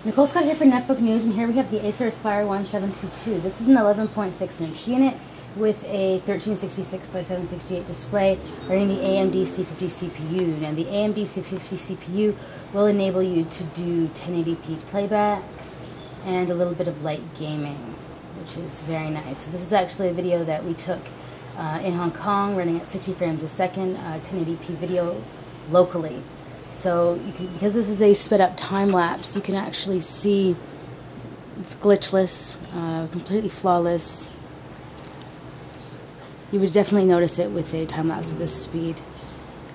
Nicole Scott here for Netbook News, and here we have the Acer Aspire 1722. This is an 11.6-inch unit with a 1366 by 768 display running the AMD C50 CPU. Now, the AMD C50 CPU will enable you to do 1080p playback and a little bit of light gaming, which is very nice. So this is actually a video that we took in Hong Kong, running at 60 frames a second, 1080p video locally. So you can, because this is a sped up time lapse, you can actually see it's glitchless, completely flawless. You would definitely notice it with a time lapse of this speed.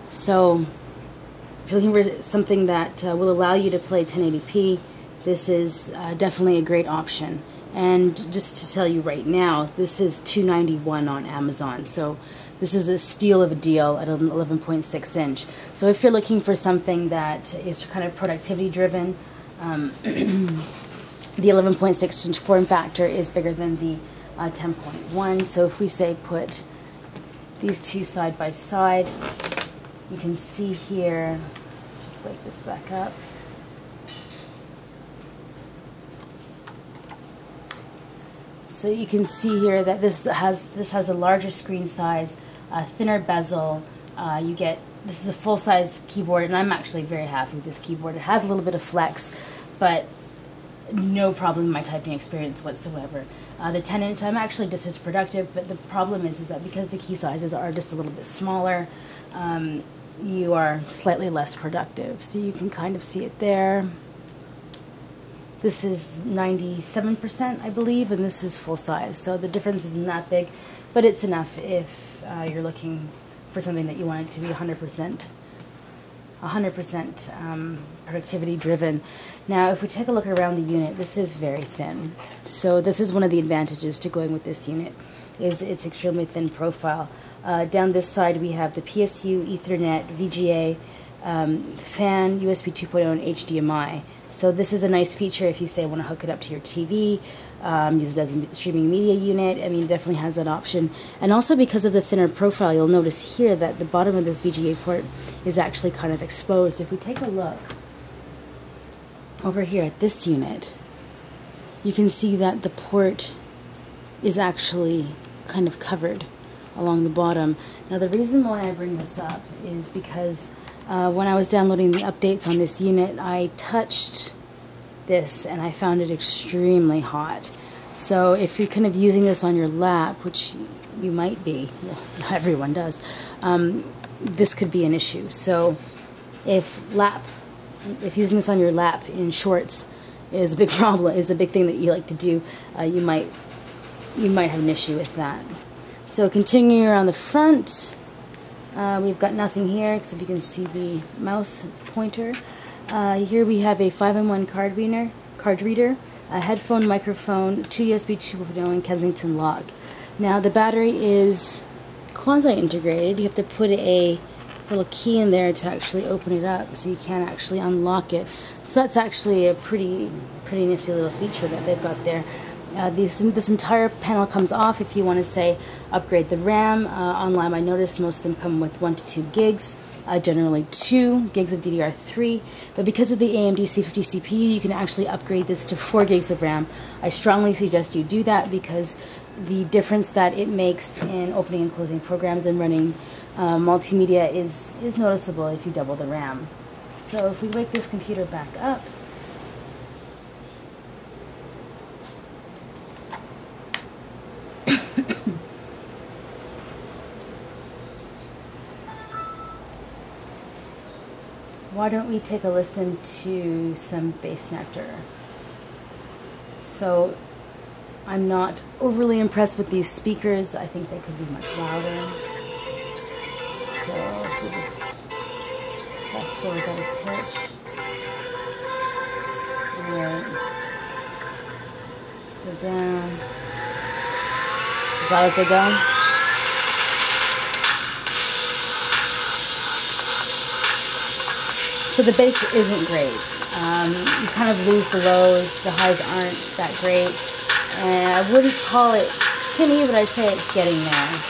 So if you're looking for something that will allow you to play 1080p, this is definitely a great option. And just to tell you right now, this is $291 on Amazon. So this is a steal of a deal at an 11.6-inch. So if you're looking for something that is kind of productivity driven, the 11.6-inch form factor is bigger than the 10.1. So if we say put these two side by side, you can see here, let's just wake this back up. So you can see here that this has a larger screen size, thinner bezel. This is a full-size keyboard, and I'm actually very happy with this keyboard. It has a little bit of flex, but no problem in my typing experience whatsoever. The 10-inch, I'm actually just as productive, but the problem is that because the key sizes are just a little bit smaller, you are slightly less productive. So you can kind of see it there. This is 97%, I believe, and this is full size. So the difference isn't that big, but it's enough if you're looking for something that you want it to be 100% productivity driven. Now, if we take a look around the unit, this is very thin. So this is one of the advantages to going with this unit, is its extremely thin profile. Down this side, we have the PSU, Ethernet, VGA, fan, USB 2.0, and HDMI. So this is a nice feature if you say want to hook it up to your TV, use it as a streaming media unit. I mean, it definitely has that option. And also because of the thinner profile, you'll notice here that the bottom of this VGA port is actually kind of exposed. If we take a look over here at this unit, you can see that the port is actually kind of covered along the bottom. Now, the reason why I bring this up is because when I was downloading the updates on this unit, I touched this and I found it extremely hot. So if you're kind of using this on your lap, which you might be, well, everyone does, this could be an issue. So if using this on your lap in shorts is a big problem, is a big thing that you like to do, you might have an issue with that. So continuing around the front, we've got nothing here except you can see the mouse pointer. Here we have a 5-in-1 card reader, a headphone, microphone, 2 USB 2.0, and Kensington lock. Now the battery is quasi-integrated. You have to put a little key in there to actually open it up, so you can't actually unlock it. So that's actually a pretty nifty little feature that they've got there. This entire panel comes off if you want to say upgrade the RAM. Online, I noticed most of them come with 1 to 2 gigs, generally 2 gigs of DDR3. But because of the AMD C50 CPU, you can actually upgrade this to 4 gigs of RAM. I strongly suggest you do that because the difference that it makes in opening and closing programs and running multimedia is noticeable if you double the RAM. So if we wake this computer back up, why don't we take a listen to some bass nectar? So I'm not overly impressed with these speakers. I think they could be much louder. So if we just fast forward that a touch. Right. So down. As loud as they go. So the bass isn't great. You kind of lose the lows. The highs aren't that great. And I wouldn't call it tinny, but I'd say it's getting there.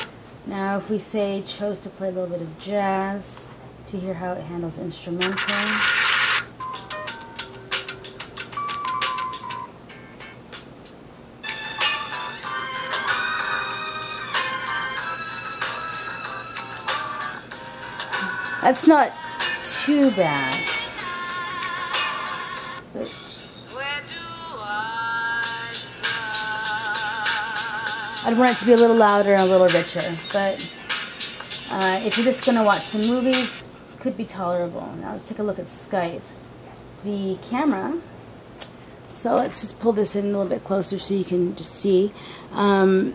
Now if we say chose to play a little bit of jazz to hear how it handles instrumental. That's not too bad. But I'd want it to be a little louder and a little richer, but if you're just going to watch some movies, it could be tolerable. Now let's take a look at Skype. The camera, so let's just pull this in a little bit closer so you can just see. The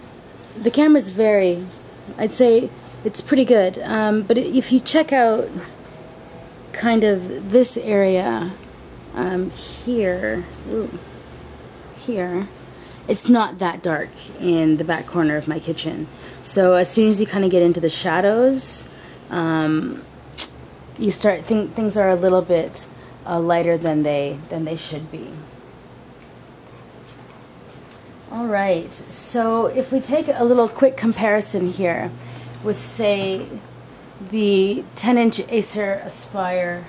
camera's I'd say it's pretty good, but if you check out kind of this area here, it's not that dark in the back corner of my kitchen. So as soon as you kind of get into the shadows, you start things are a little bit lighter than they should be. All right, so if we take a little quick comparison here with, say, the 10-inch Acer Aspire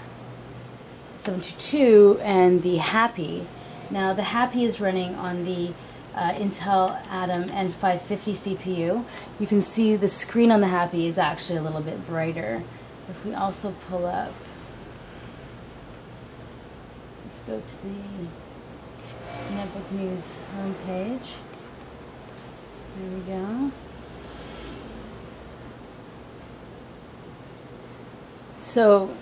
722 and the Happy. Now the Happy is running on the Intel Atom N550 CPU. You can see the screen on the Happy is actually a little bit brighter. If we also pull up, let's go to the Netbook News homepage. There we go. So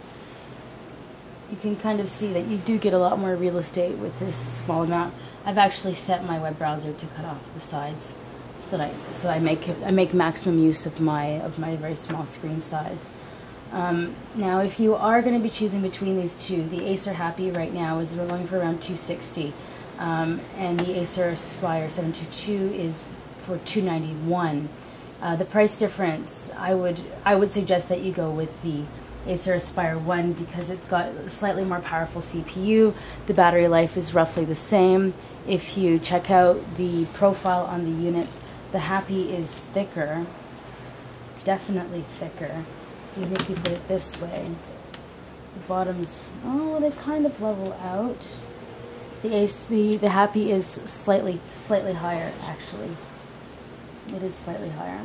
you can kind of see that you do get a lot more real estate with this small amount. I've actually set my web browser to cut off the sides so that I make maximum use of my very small screen size. Now, if you are going to be choosing between these two, the Acer Happy right now is going for around $260, and the Acer Aspire 722 is for $291. The price difference, I would suggest that you go with the Acer Aspire 1 because it's got a slightly more powerful CPU. The battery life is roughly the same. If you check out the profile on the units, the Happy is thicker, definitely thicker. Even if you put it this way, the bottoms, they kind of level out. The Happy is slightly higher, actually. It is slightly higher.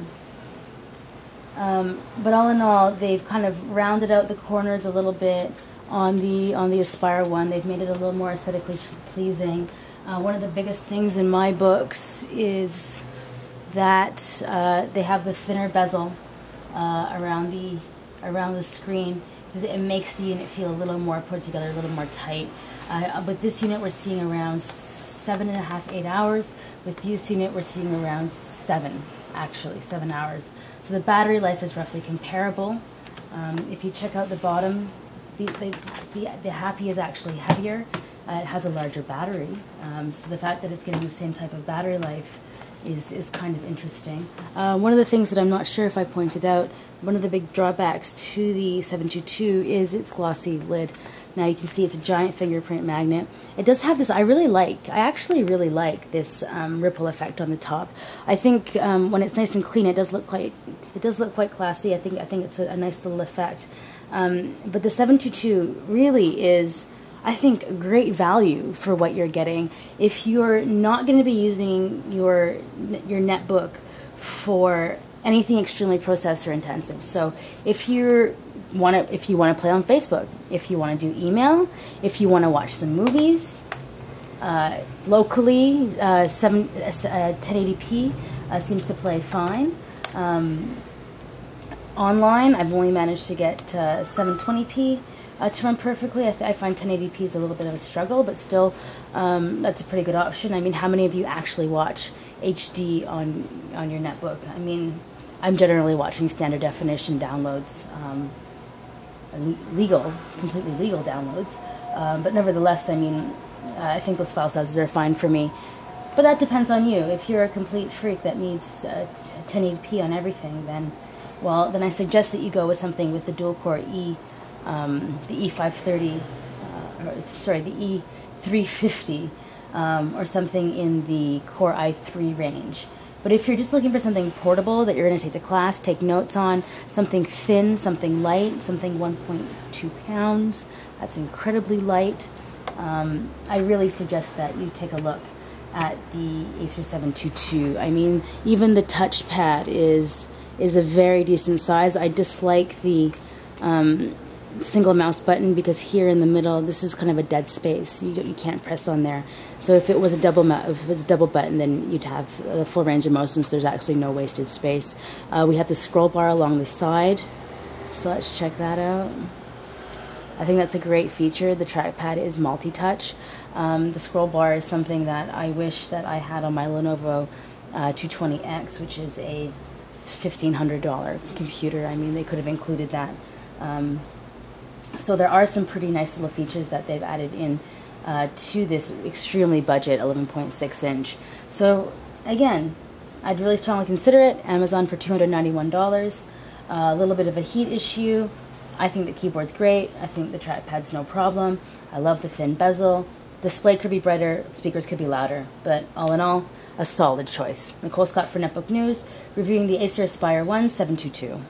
But all in all, they've kind of rounded out the corners a little bit on the Aspire 1. They've made it a little more aesthetically pleasing. One of the biggest things in my books is that they have the thinner bezel around the screen because it makes the unit feel a little more put together, a little more tight. With this unit, we're seeing around 7.5, 8 hours. With this unit, we're seeing around 7 hours. So the battery life is roughly comparable. If you check out the bottom, the Happy is actually heavier. It has a larger battery. So the fact that it's getting the same type of battery life is kind of interesting. One of the things that I'm not sure if I pointed out, one of the big drawbacks to the 722 is its glossy lid. Now you can see it's a giant fingerprint magnet. It does have this, I actually really like this ripple effect on the top. I think when it's nice and clean, it does look quite classy. I think it's a nice little effect. But the 722 really is, I think, a great value for what you're getting. If you're not going to be using your netbook for anything extremely processor intensive, so if you want to play on Facebook, if you want to do email, if you want to watch some movies locally, 1080p seems to play fine. Online, I've only managed to get 720p to run perfectly. I find 1080p is a little bit of a struggle, but still, that's a pretty good option. I mean, how many of you actually watch HD on your netbook? I mean, I'm generally watching standard definition downloads, completely legal downloads, but nevertheless, I mean, I think those file sizes are fine for me. But that depends on you. If you're a complete freak that needs 1080p on everything, then I suggest that you go with something with the dual-core the E530, the E350, or something in the Core i3 range. But if you're just looking for something portable that you're going to take to class, take notes on, something thin, something light, something 1.2 pounds, that's incredibly light, I really suggest that you take a look at the Acer 722. I mean, even the touchpad is a very decent size. I dislike the single mouse button because here in the middle, this is kind of a dead space. You can't press on there. So if it was a double button, then you'd have the full range of motion. So there's actually no wasted space. We have the scroll bar along the side. So let's check that out. I think that's a great feature. The trackpad is multi-touch. The scroll bar is something that I wish that I had on my Lenovo 220X, which is a $1,500 computer. I mean, they could have included that. So there are some pretty nice little features that they've added in to this extremely budget 11.6 inch. So again, I'd really strongly consider it. Amazon for $291. A little bit of a heat issue. I think the keyboard's great. I think the trackpad's no problem. I love the thin bezel. Display could be brighter, speakers could be louder, but all in all, a solid choice. Nicole Scott for Netbook News, reviewing the Acer Aspire 1 722.